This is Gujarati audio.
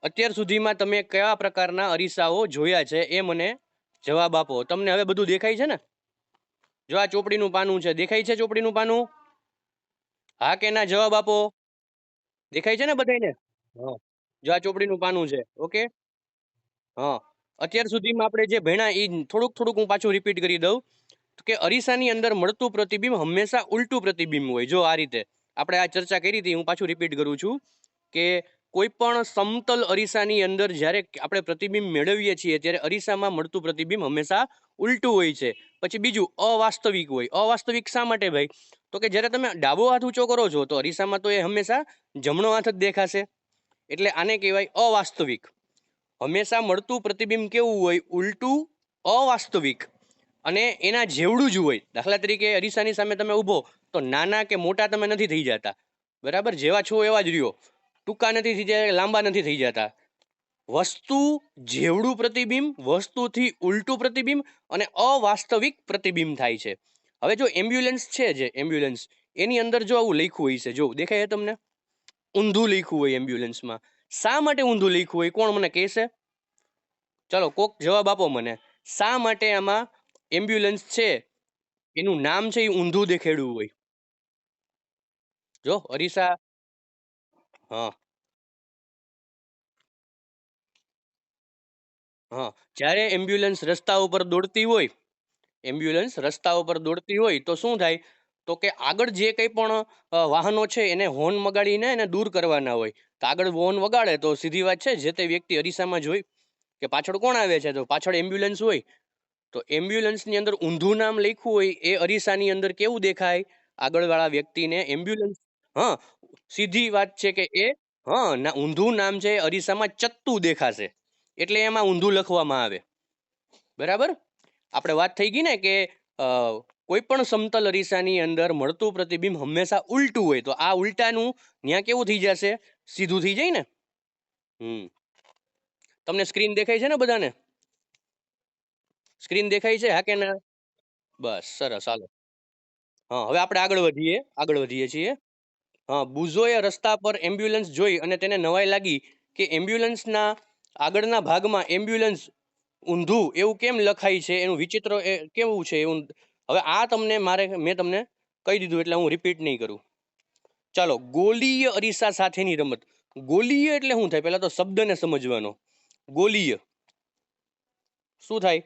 અત્યાર સુધીમાં તમે કયા પ્રકારના અરીસાઓ જોયા છે એ મને જવાબ આપો. તમને હવે બધું દેખાય છે ને? જો આ ચોપડીનું પાનું છે, દેખાય છે ચોપડીનું પાનું? હા કે ના જવાબ આપો. દેખાય છે ને બધાયને? હા. જો આ ચોપડીનું પાનું છે. ઓકે. હા. અત્યાર સુધીમાં આપણે જે ભણ્યા એ થોડુંક થોડુંક હું પાછું રિપીટ કરી દઉં કે અરીસાની અંદર મળતું પ્રતિબિંબ હંમેશા ઉલટું પ્રતિબિંબ હોય. જો આ રીતે આપણે આ ચર્ચા કરી હતી, હું પાછું રિપીટ કરું છું કે કોઈ પણ સમતલ અરીસાની અંદર જ્યારે આપણે પ્રતિબિંબ મેળવીએ છીએ ત્યારે અરીસામાં મળતું પ્રતિબિંબ હંમેશા ઉલટું હોય છે. પછી બીજું અવાસ્તવિક હોય. અવાસ્તવિક શા માટે ભાઈ? તો કે જ્યારે તમે ડાબો હાથ ઊંચો કરો છો તો અરીસામાં તો એ હંમેશા જમણો હાથ જ દેખાશે. એટલે આને કહેવાય અવાસ્તવિક. હંમેશા મળતું પ્રતિબિંબ કેવું હોય? ઉલટું, અવાસ્તવિક અને એના જેવડું જ હોય. દાખલા તરીકે અરીસાની સામે તમે ઊભો તો નાના કે મોટા તમે નથી થઈ જતા, બરાબર? જેવા છો એવા જ રહ્યો. ટૂંકા નથી થઈ જતા, લાંબા નથી થઈ જતા. વસ્તુ જેવડું પ્રતિબિંબ, વસ્તુથી ઉલટું પ્રતિબિંબ અને અવાસ્તવિક પ્રતિબિંબ થાય છે. હવે જો એમ્બ્યુલન્સ છે, જે એમ્બ્યુલન્સ એની અંદર જો આવું લખ્યું હોય છે, જો દેખાય તમને ઊંધું લખ્યું હોય એમ્બ્યુલન્સમાં. શા માટે ઊંધું લખ્યું હોય? કોણ મને કહેશે? ચલો કોક જવાબ આપો મને. શા માટે આમાં એમ્બ્યુલન્સ છે એનું નામ છે એ ઊંધું દેખાડ્યું હોય? જો અરીસા. હા હા. જ્યારે એમ્બ્યુલન્સ રસ્તા ઉપર દોડતી હોય, એમ્બ્યુલન્સ રસ્તા ઉપર દોડતી હોય તો શું થાય? તો કે આગળ જે કંઈ પણ વાહનો છે એને હોર્ન વગાડીને એને દૂર કરવાના હોય. તો આગળ હોર્ન વગાડે તો સીધી વાત છે, જે તે વ્યક્તિ અરીસામાં જોઈ કે પાછળ કોણ આવે છે, તો પાછળ એમ્બ્યુલન્સ હોય. તો એમ્બ્યુલન્સની અંદર ઊંધું નામ લખ્યું હોય એ અરીસાની અંદર કેવું દેખાય? આગળવાળા વ્યક્તિને એમ્બ્યુલન્સ. હા, સીધી વાત છે કે એ હા ના, ઊંધું નામ છે અરીસામાં ચત્તું દેખાશે, એટલે એમાં ઊંધું લખવામાં આવે. બરાબર? આપણે વાત થઈ ગઈ ને કે કોઈ પણ સમતલ અરીસાની અંદર મળતું પ્રતિબિંબ હંમેશા ઉલટું હોય. તો આ ઉલટાનું ત્યાં કેવું થઈ જશે? સીધું થઈ જાય ને. તમને સ્ક્રીન દેખાય છે ને બધાને? સ્ક્રીન દેખાય છે? હા કે ના? બસ સરસ, હાલો. હા, હવે આપણે આગળ વધીએ છીએ. હા, બુઝોએ રસ્તા પર એમ્બ્યુલન્સ જોઈ અને તેને નવાઈ લાગી કે એમ્બ્યુલન્સના આગળના ભાગમાં એમ્બ્યુલન્સ ઊંધું એવું કેમ લખાય છે, એનું વિચિત્ર કેવું છે એવું. હવે આ તમને મેં તમને કહી દીધું એટલે હું રિપીટ નહીં કરું. ચાલો, ગોલીય અરીસા સાથેની રમત. ગોલીય એટલે શું થાય? પહેલા તો શબ્દને સમજવાનો. ગોલીય શું થાય?